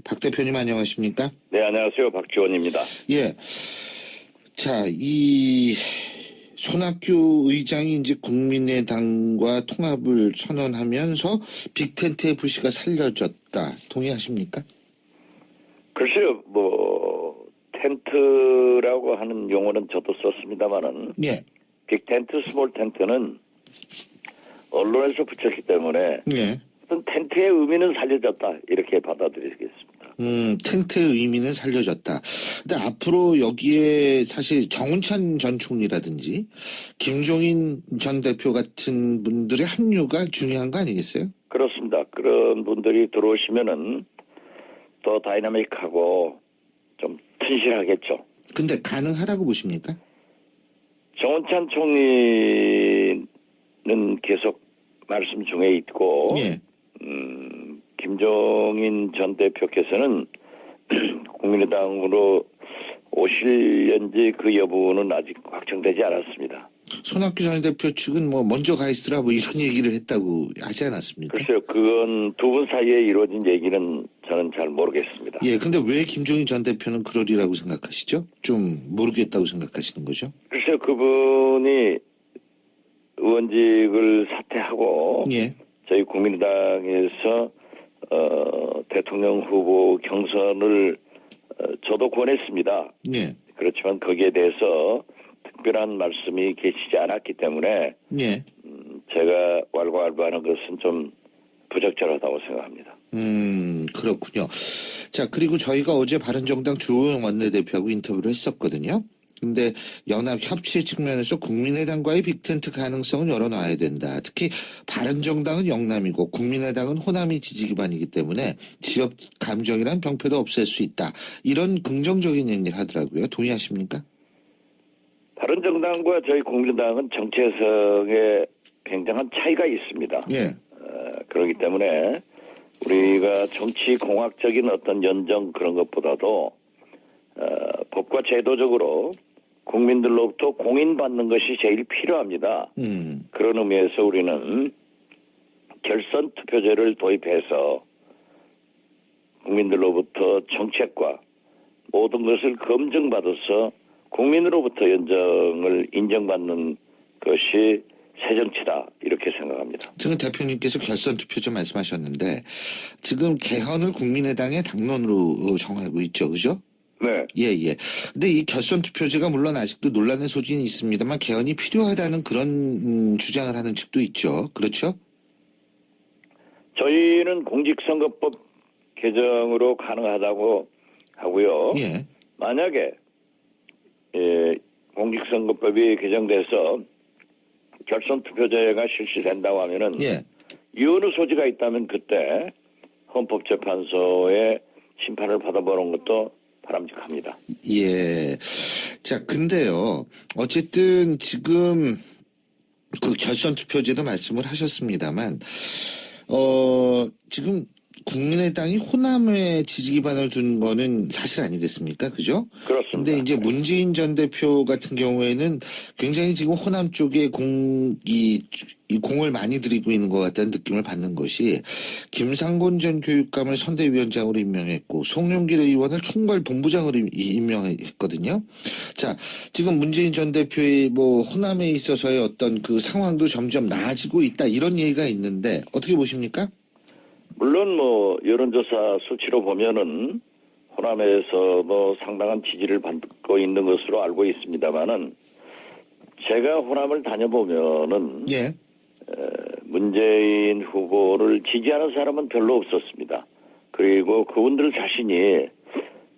박 대표님 안녕하십니까? 네, 안녕하세요. 박지원입니다. 예. 자, 이 손학규 의장이 이제 국민의당과 통합을 선언하면서 빅텐트의 불씨가 살려졌다. 동의하십니까? 글쎄요, 텐트라고 하는 용어는 저도 썼습니다만은, 예. 빅텐트, 스몰 텐트는 언론에서 붙였기 때문에, 예. 어떤 텐트의 의미는 살려졌다. 이렇게 받아들이겠습니다. 텐트의 의미는 살려졌다. 근데 앞으로 여기에 사실 정운찬 전 총리라든지 김종인 전 대표 같은 분들의 합류가 중요한 거 아니겠어요? 그렇습니다. 그런 분들이 들어오시면은 더 다이나믹하고 좀 튼실하겠죠. 근데 가능하다고 보십니까? 정운찬 총리는 계속 말씀 중에 있고, 예. 김종인 전 대표께서는 국민의당으로 오실는지 그 여부는 아직 확정되지 않았습니다. 손학규 전 대표 측은 먼저 가 있으라 이런 얘기를 했다고 하지 않았습니까? 글쎄요, 그건 두 분 사이에 이루어진 얘기는 저는 잘 모르겠습니다. 예, 근데 왜 김종인 전 대표는 그러리라고 생각하시죠? 좀 모르겠다고 생각하시는 거죠? 글쎄요, 그분이 의원직을 사퇴하고 예. 저희 국민의당에서 대통령 후보 경선을 저도 권했습니다. 예. 그렇지만 거기에 대해서 특별한 말씀이 계시지 않았기 때문에 예. 제가 왈가왈부하는 것은 좀 부적절하다고 생각합니다. 그렇군요. 자, 그리고 저희가 어제 바른정당 주호영 원내대표하고 인터뷰를 했었거든요. 근데 연합 협치 측면에서 국민의당과의 빅텐트 가능성은 열어놔야 된다. 특히 바른정당은 영남이고 국민의당은 호남이 지지 기반이기 때문에 지역 감정이란 병폐도 없앨 수 있다. 이런 긍정적인 얘기를 하더라고요. 동의하십니까? 바른정당과 저희 국민의당은 정체성에 굉장한 차이가 있습니다. 예. 그렇기 때문에 우리가 정치 공학적인 어떤 연정 그런 것보다도 법과 제도적으로 국민들로부터 공인받는 것이 제일 필요합니다. 그런 의미에서 우리는 결선 투표제를 도입해서 국민들로부터 정책과 모든 것을 검증받아서 국민으로부터 인정받는 것이 새 정치다 이렇게 생각합니다. 지금 대표님께서 결선 투표제 말씀하셨는데 지금 개헌을 국민의당의 당론으로 정하고 있죠, 그죠? 네. 예. 근데 이 결선 투표제가 물론 아직도 논란의 소진이 있습니다만 개헌이 필요하다는 그런 주장을 하는 측도 있죠. 그렇죠? 저희는 공직선거법 개정으로 가능하다고 하고요. 예. 만약에 공직선거법이 개정돼서 결선 투표제가 실시된다고 하면은 예. 유언의 소지가 있다면 그때 헌법재판소의 심판을 받아보는 것도 바람직합니다. 예. 자, 근데요. 어쨌든 지금 그 결선 투표제도 말씀을 하셨습니다만, 지금 국민의당이 호남에 지지 기반을 둔 거는 사실 아니겠습니까? 그죠? 그렇습니다. 근데 이제 문재인 전 대표 같은 경우에는 굉장히 지금 호남 쪽에 공을 많이 들이고 있는 것 같다는 느낌을 받는 것이 김상곤 전 교육감을 선대위원장으로 임명했고 송영길 의원을 총괄본부장으로 임명했거든요. 자, 지금 문재인 전 대표의 호남에 있어서의 어떤 그 상황도 점점 나아지고 있다 이런 얘기가 있는데 어떻게 보십니까? 물론 여론조사 수치로 보면은 호남에서도 상당한 지지를 받고 있는 것으로 알고 있습니다만은 제가 호남을 다녀보면은 예. 문재인 후보를 지지하는 사람은 별로 없었습니다. 그리고 그분들 자신이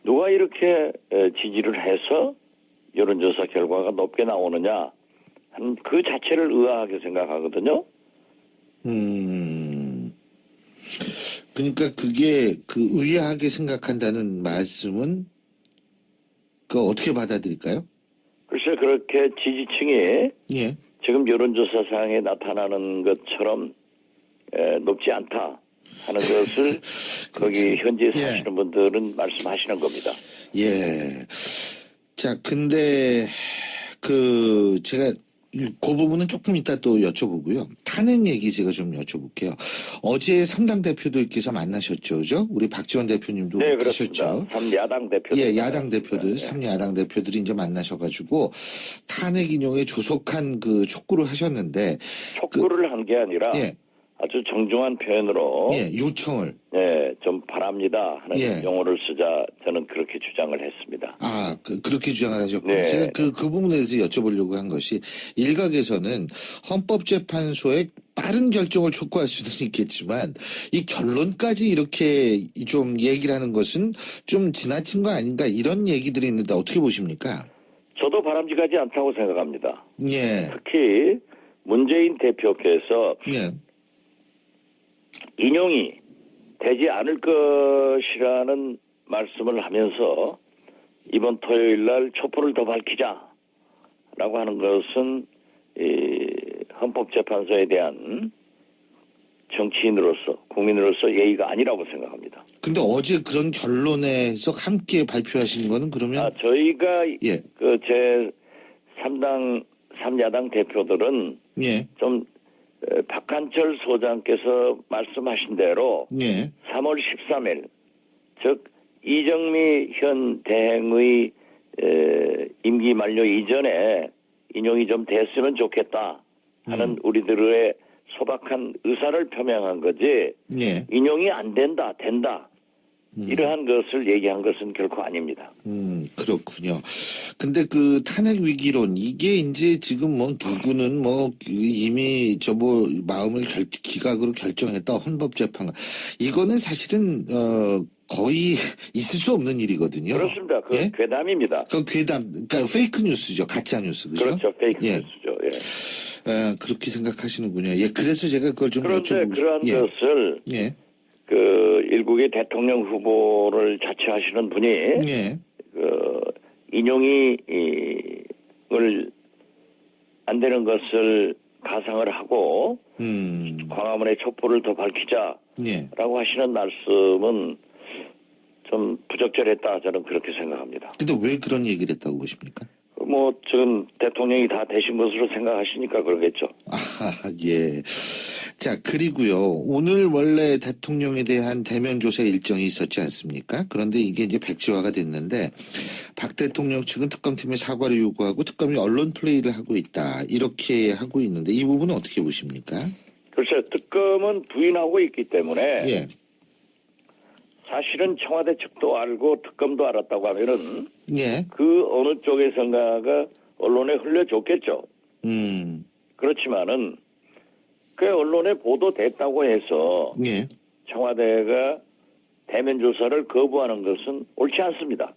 누가 이렇게 지지를 해서 여론조사 결과가 높게 나오느냐 하는 그 자체를 의아하게 생각하거든요. 그러니까 그게 의아하게 생각한다는 말씀은 어떻게 받아들일까요? 글쎄 그렇게 지지층이 예. 지금 여론조사상에 나타나는 것처럼 높지 않다 하는 것을 거기 현지에 사시는 분들은 말씀하시는 겁니다. 예. 자, 근데 제가 그 부분은 조금 이따 또 여쭤보고요. 탄핵 얘기 제가 좀 여쭤볼게요. 어제 3당 대표들께서 만나셨죠, 그죠? 우리 박지원 대표님도 네, 가셨죠. 그렇습니다. 3야당 대표들. 예, 야당 대표들, 네. 3야당 대표들이 이제 만나셔가지고 탄핵 인용에 조속한 그 촉구를 하셨는데, 촉구를 한 게 아니라 예, 아주 정중한 표현으로 예, 요청을. 네, 좀 바랍니다 하는 예. 용어를 쓰자 저는 그렇게 주장을 했습니다. 아, 그렇게 주장을 하셨군요. 네. 제가 그 부분에 대해서 여쭤보려고 한 것이 일각에서는 헌법재판소의 빠른 결정을 촉구할 수는 있겠지만 이 결론까지 이렇게 좀 얘기를 하는 것은 좀 지나친 거 아닌가 이런 얘기들이 있는데 어떻게 보십니까? 저도 바람직하지 않다고 생각합니다. 예, 특히 문재인 대표께서 예, 인용이 되지 않을 것이라는 말씀을 하면서 이번 토요일 날 촛불을 더 밝히자라고 하는 것은 이 헌법재판소에 대한 정치인으로서 국민으로서 예의가 아니라고 생각합니다. 근데 어제 그런 결론에서 함께 발표하신 거는 그러면 저희가 예, 그 제 3야당 대표들은 예, 좀 박한철 소장께서 말씀하신 대로 예, 3월 13일 즉 이정미 현 대행의 임기 만료 이전에 인용이 좀 됐으면 좋겠다 하는 우리들의 소박한 의사를 표명한 거지 예. 인용이 안 된다 이러한 것을 얘기한 것은 결코 아닙니다. 그렇군요. 근데 그 탄핵 위기론 이게 이제 지금 뭐 누구는 뭐 이미 마음을 기각으로 결정했다 헌법재판관 이거는 사실은 거의 있을 수 없는 일이거든요. 그렇습니다. 그 예? 괴담입니다. 그 괴담, 그러니까 페이크 뉴스죠, 가짜 뉴스, 그죠? 그렇죠, 페이크 예. 뉴스죠. 예. 그렇게 생각하시는군요. 예, 그래서 제가 그걸 좀 그런데 여쭤보고 그러한 예. 것을 예, 그 일국의 대통령 후보를 자처하시는 분이 예, 그 인용이 안 되는 것을 가상을 하고 광화문의 촛불을 더 밝히자라고 예. 하시는 말씀은 좀 부적절했다 저는 그렇게 생각합니다. 근데 왜 그런 얘기를 했다고 보십니까? 뭐 지금 대통령이 다 되신 것으로 생각하시니까 그러겠죠. 예. 자, 그리고요. 오늘 원래 대통령에 대한 대면 조사 일정이 있었지 않습니까? 그런데 이게 이제 백지화가 됐는데 박 대통령 측은 특검팀에 사과를 요구하고 특검이 언론 플레이를 하고 있다. 이렇게 하고 있는데 이 부분은 어떻게 보십니까? 글쎄 특검은 부인하고 있기 때문에 예. 사실은 청와대 측도 알고 특검도 알았다고 하면은 예. 그 어느 쪽에선가가 언론에 흘려줬겠죠. 그렇지만은 그 언론에 보도됐다고 해서 예. 청와대가 대면 조사를 거부하는 것은 옳지 않습니다.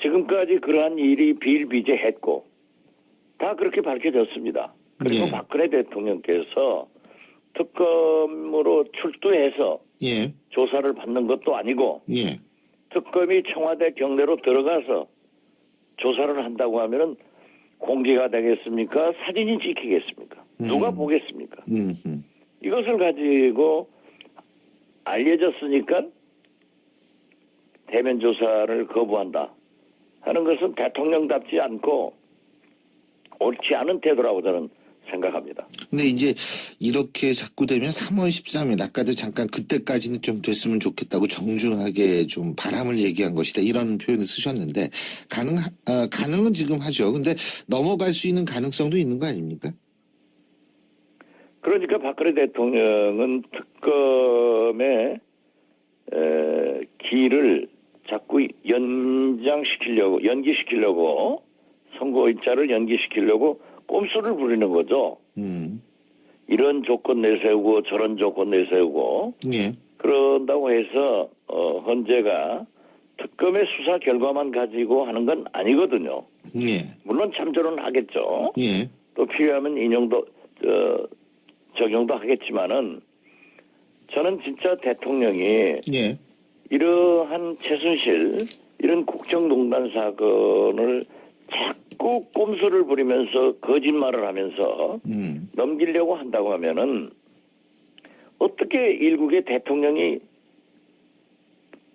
지금까지 그러한 일이 비일비재했고 다 그렇게 밝혀졌습니다. 그리고 예. 박근혜 대통령께서 특검으로 출두해서 예. 조사를 받는 것도 아니고 예. 특검이 청와대 경내로 들어가서 조사를 한다고 하면은 공개가 되겠습니까? 사진이 찍히겠습니까? 누가 보겠습니까? 이것을 가지고 알려졌으니까 대면 조사를 거부한다 하는 것은 대통령답지 않고 옳지 않은 태도라고 저는 생각합니다. 근데 이제 이렇게 자꾸 되면 3월 13일 아까도 잠깐 그때까지는 좀 됐으면 좋겠다고 정중하게 좀 바람을 얘기한 것이다 이런 표현을 쓰셨는데 가능은 지금 하죠. 근데 넘어갈 수 있는 가능성도 있는 거 아닙니까? 그러니까 박근혜 대통령은 특검의 기일을 자꾸 연기시키려고 선고일자를 연기시키려고 꼼수를 부리는 거죠. 이런 조건 내세우고 저런 조건 내세우고 예. 그런다고 해서 헌재가 특검의 수사 결과만 가지고 하는 건 아니거든요. 예. 물론 참조는 하겠죠. 예. 또 필요하면 인용도 적용도 하겠지만은 저는 진짜 대통령이 예. 이러한 최순실 이런 국정농단 사건을 자꾸 꼼수를 부리면서 거짓말을 하면서 넘기려고 한다고 하면은 어떻게 일국의 대통령이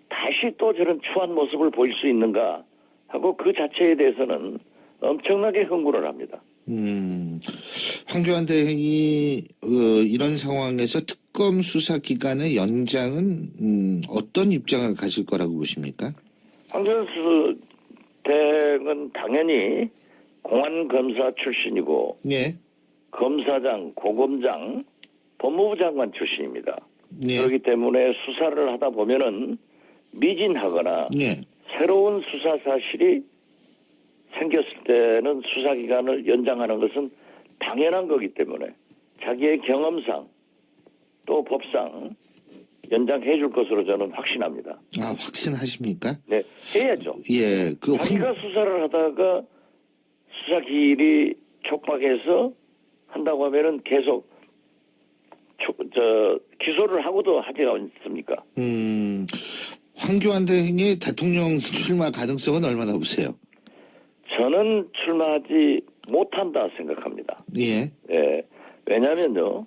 다시 또 저런 추한 모습을 보일 수 있는가 하고 그 자체에 대해서는 엄청나게 흥분을 합니다. 황교안 대행이 이런 상황에서 특검 수사 기간의 연장은 어떤 입장을 가질 거라고 보십니까? 황교안 대행은 당연히 공안검사 출신이고 예. 검사장, 고검장, 법무부 장관 출신입니다. 예. 그렇기 때문에 수사를 하다 보면은 미진하거나 예. 새로운 수사 사실이 생겼을 때는 수사 기간을 연장하는 것은 당연한 거기 때문에 자기의 경험상 또 법상 연장해 줄 것으로 저는 확신합니다. 아, 확신하십니까? 네, 해야죠. 예. 자기가 수사를 하다가 수사 기일이 촉박해서 한다고 하면은 계속 기소를 하고도 하지 않습니까? 황교안 대행의 대통령 출마 가능성은 얼마나 보세요? 저는 출마하지 못한다 생각합니다. 예. 예. 왜냐면요.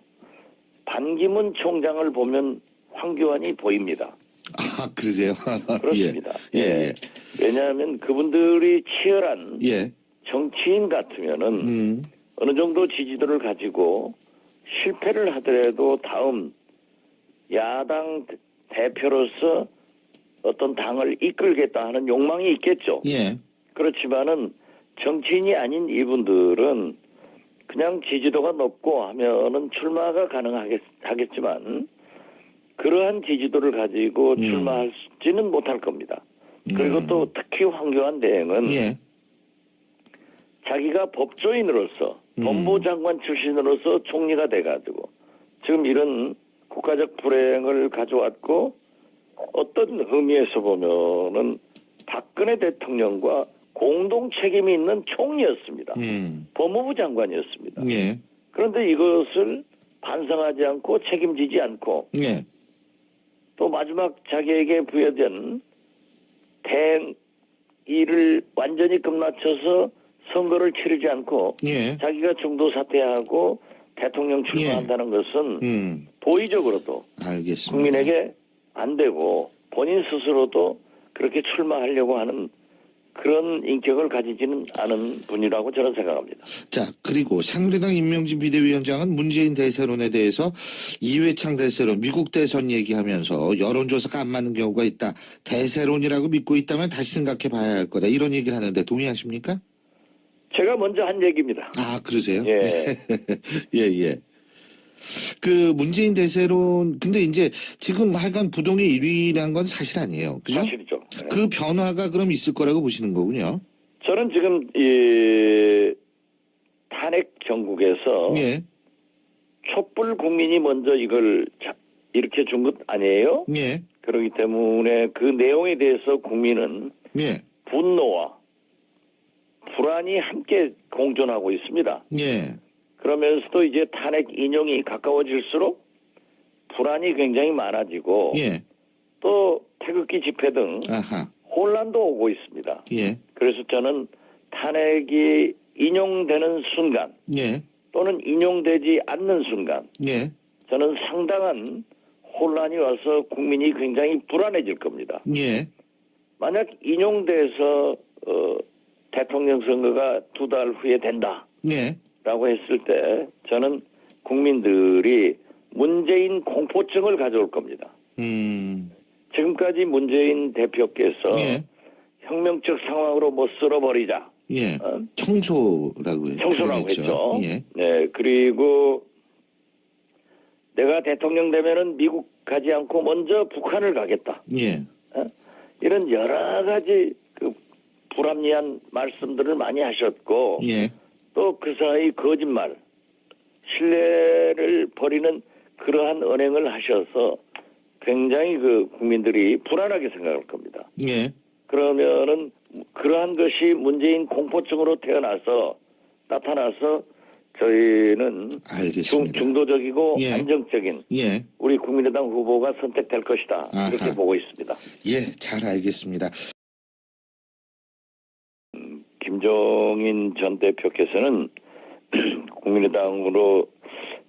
반기문 총장을 보면 황교안이 보입니다. 아, 그러세요? 그렇습니다. 예. 예. 예. 왜냐하면 그분들이 치열한 예. 정치인 같으면은 어느 정도 지지도를 가지고 실패를 하더라도 다음 야당 대표로서 어떤 당을 이끌겠다 하는 욕망이 있겠죠. 예. 그렇지만은 정치인이 아닌 이분들은 그냥 지지도가 높고 하면은 출마가 가능하겠지만 그러한 지지도를 가지고 출마할지는 못할 겁니다. 그리고 또 특히 황교안 대행은 예. 자기가 법조인으로서 법무장관 출신으로서 총리가 돼가지고 지금 이런 국가적 불행을 가져왔고 어떤 의미에서 보면은 박근혜 대통령과 공동 책임이 있는 총리였습니다. 법무부 장관이었습니다. 예. 그런데 이것을 반성하지 않고 책임지지 않고 예. 또 마지막 자기에게 부여된 대행 일을 완전히 끝마쳐서 선거를 치르지 않고 예. 자기가 중도 사퇴하고 대통령 출마한다는 것은 도의적으로도 알겠습니다. 국민에게 안 되고 본인 스스로도 그렇게 출마하려고 하는 그런 인격을 가지지는 않은 분이라고 저는 생각합니다. 자, 그리고 새누리당 임명진 비대위원장은 문재인 대세론에 대해서 이회창 대세론, 미국 대선 얘기하면서 여론조사가 안 맞는 경우가 있다. 대세론이라고 믿고 있다면 다시 생각해 봐야 할 거다. 이런 얘기를 하는데 동의하십니까? 제가 먼저 한 얘기입니다. 아, 그러세요? 예. 예. 그 문재인 대세론, 근데 이제 지금 하여간 부동의 1위란 건 사실 아니에요. 그죠? 사실이죠. 네. 그 변화가 그럼 있을 거라고 보시는 거군요. 저는 지금 이 탄핵 정국에서 예. 촛불 국민이 먼저 이걸 이렇게 준 것 아니에요? 예. 그렇기 때문에 그 내용에 대해서 국민은 예. 분노와 불안이 함께 공존하고 있습니다. 예. 그러면서도 이제 탄핵 인용이 가까워질수록 불안이 굉장히 많아지고 예. 또 태극기 집회 등 아하. 혼란도 오고 있습니다. 예. 그래서 저는 탄핵이 인용되는 순간 예. 또는 인용되지 않는 순간 예. 저는 상당한 혼란이 와서 국민이 굉장히 불안해질 겁니다. 예. 만약 인용돼서 대통령 선거가 2달 후에 된다라고 예. 했을 때 저는 국민들이 문재인 공포증을 가져올 겁니다. 지금까지 문재인 대표께서 예. 혁명적 상황으로 못 쓸어버리자. 예. 청소라고 청소라고 했죠. 예. 네, 그리고 내가 대통령 되면은 미국 가지 않고 먼저 북한을 가겠다. 예. 이런 여러 가지 그 불합리한 말씀들을 많이 하셨고 예. 또 그 사이 거짓말, 신뢰를 버리는 그러한 언행을 하셔서 굉장히 그 국민들이 불안하게 생각할 겁니다. 예. 그러면은 그러한 것이 문재인 공포증으로 나타나서 저희는 알겠습니다. 중도적이고 예. 안정적인 예. 우리 국민의당 후보가 선택될 것이다. 이렇게 아하. 보고 있습니다. 예, 잘 알겠습니다. 김종인 전 대표께서는 국민의당으로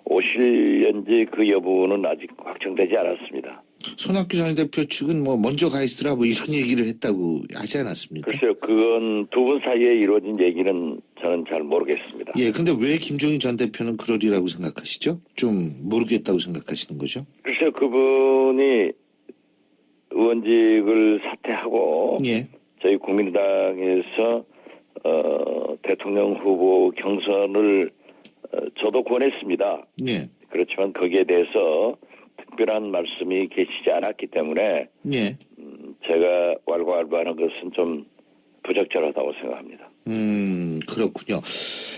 오실는지 그 여부는 아직 확정되지 않았습니다. 손학규 전 대표 측은 뭐 먼저 가 있으라 뭐 이런 얘기를 했다고 하지 않았습니까? 글쎄요, 그건 두 분 사이에 이루어진 얘기는 저는 잘 모르겠습니다. 예, 근데 왜 김종인 전 대표는 그러리라고 생각하시죠? 좀 모르겠다고 생각하시는 거죠? 글쎄요, 그분이 의원직을 사퇴하고 예, 저희 국민의당에서 대통령 후보 경선을 저도 권했습니다. 예, 그렇지만 거기에 대해서 특별한 말씀이 계시지 않았기 때문에 예. 제가 왈가왈부하는 것은 좀 부적절하다고 생각합니다. 그렇군요.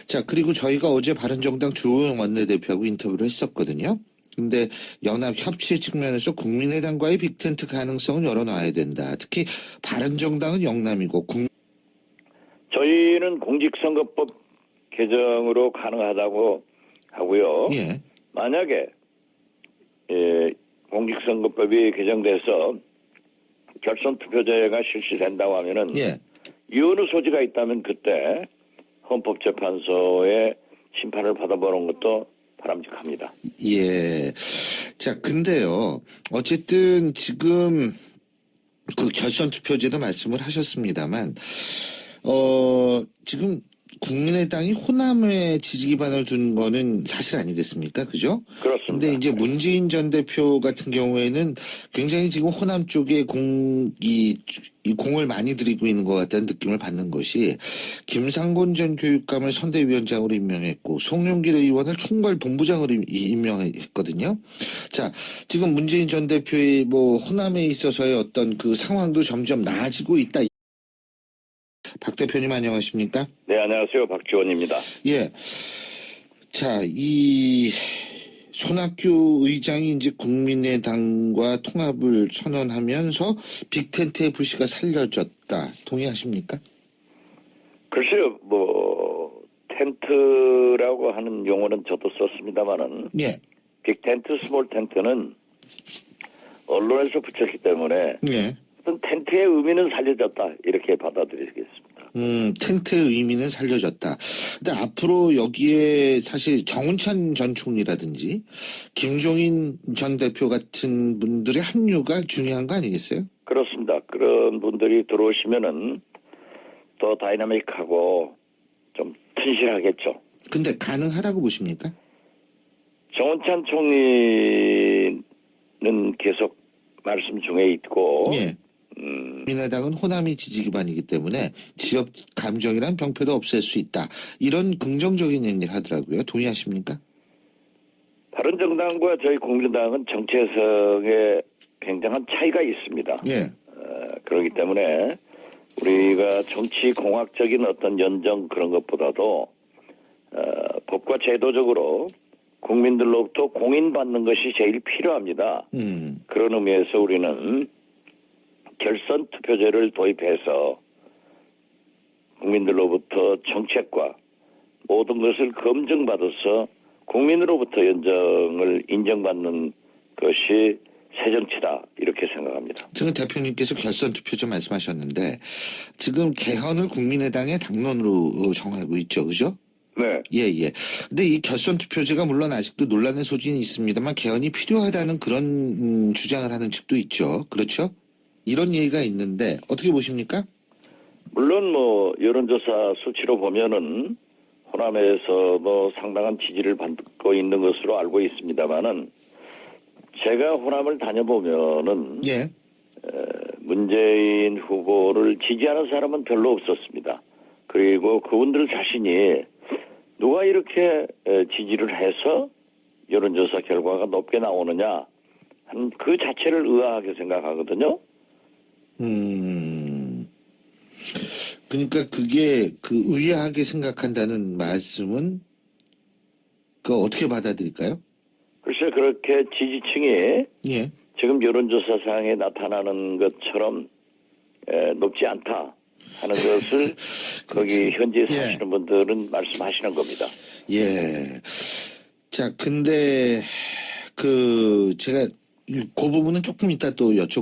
자, 그리고 저희가 어제 바른정당 주호영 원내대표하고 인터뷰를 했었거든요. 근데 연합 협치 측면에서 국민의당과의 빅텐트 가능성은 열어놔야 된다. 특히 바른정당은 영남이고 저희는 공직선거법 개정으로 가능하다고 하고요. 예, 만약에 공직선거법이 개정돼서 결선투표제가 실시된다고 하면은 예. 이 어느 소지가 있다면 그때 헌법재판소의 심판을 받아보는 것도 바람직합니다. 예. 자, 근데요. 어쨌든 지금 그 결선 투표제도 말씀을 하셨습니다만, 지금 국민의당이 호남에 지지 기반을 둔 거는 사실 아니겠습니까? 그죠? 그렇습니다. 근데 이제 문재인 전 대표 같은 경우에는 굉장히 지금 호남 쪽에 이 공을 많이 들이고 있는 것 같다는 느낌을 받는 것이 김상곤 전 교육감을 선대위원장으로 임명했고 송영길 의원을 총괄본부장으로 임명했거든요. 자, 지금 문재인 전 대표의 뭐 호남에 있어서의 어떤 그 상황도 점점 나아지고 있다. 박 대표님 안녕하십니까? 네, 안녕하세요. 박지원입니다. 예. 자, 이 손학규 의장이 이제 국민의당과 통합을 선언하면서 빅텐트의 불씨가 살려졌다. 동의하십니까? 글쎄요, 텐트라고 하는 용어는 저도 썼습니다만은 예. 빅텐트, 스몰 텐트는 언론에서 붙였기 때문에 예. 어떤 텐트의 의미는 살려졌다 이렇게 받아들이겠습니다. 텐트의 의미는 살려졌다. 근데 앞으로 여기에 사실 정운찬 전 총리라든지 김종인 전 대표 같은 분들의 합류가 중요한 거 아니겠어요? 그렇습니다. 그런 분들이 들어오시면은 더 다이나믹하고 좀 튼실하겠죠. 근데 가능하다고 보십니까? 정운찬 총리는 계속 말씀 중에 있고 예. 국민의당은 호남이 지지 기반이기 때문에 지역 감정이란 병폐도 없앨 수 있다. 이런 긍정적인 얘기를 하더라고요. 동의하십니까? 바른정당과 저희 국민의당은 정체성에 굉장한 차이가 있습니다. 예. 그렇기 때문에 우리가 정치 공학적인 어떤 연정 그런 것보다도 법과 제도적으로 국민들로부터 공인받는 것이 제일 필요합니다. 그런 의미에서 우리는 결선 투표제를 도입해서 국민들로부터 정책과 모든 것을 검증받아서 국민으로부터 인정받는 것이 새 정치다 이렇게 생각합니다. 지금 대표님께서 결선 투표제 말씀하셨는데 지금 개헌을 국민의당의 당론으로 정하고 있죠. 그죠? 네. 예. 근데 이 결선 투표제가 물론 아직도 논란의 소진이 있습니다만 개헌이 필요하다는 그런 주장을 하는 측도 있죠. 그렇죠? 이런 얘기가 있는데 어떻게 보십니까? 물론 여론조사 수치로 보면은 호남에서도 상당한 지지를 받고 있는 것으로 알고 있습니다만은 제가 호남을 다녀보면은 예. 문재인 후보를 지지하는 사람은 별로 없었습니다. 그리고 그분들 자신이 누가 이렇게 지지를 해서 여론조사 결과가 높게 나오느냐 하는 그 자체를 의아하게 생각하거든요. 그러니까 그게 그 의아하게 생각한다는 말씀은 그 어떻게 받아들일까요? 글쎄 그렇게 지지층이 예. 지금 여론조사상에 나타나는 것처럼 높지 않다 하는 것을 거기 현지에 사시는 분들은 말씀하시는 겁니다. 예. 자, 근데 제가 그 부분은 조금 이따 또 여쭤볼게요.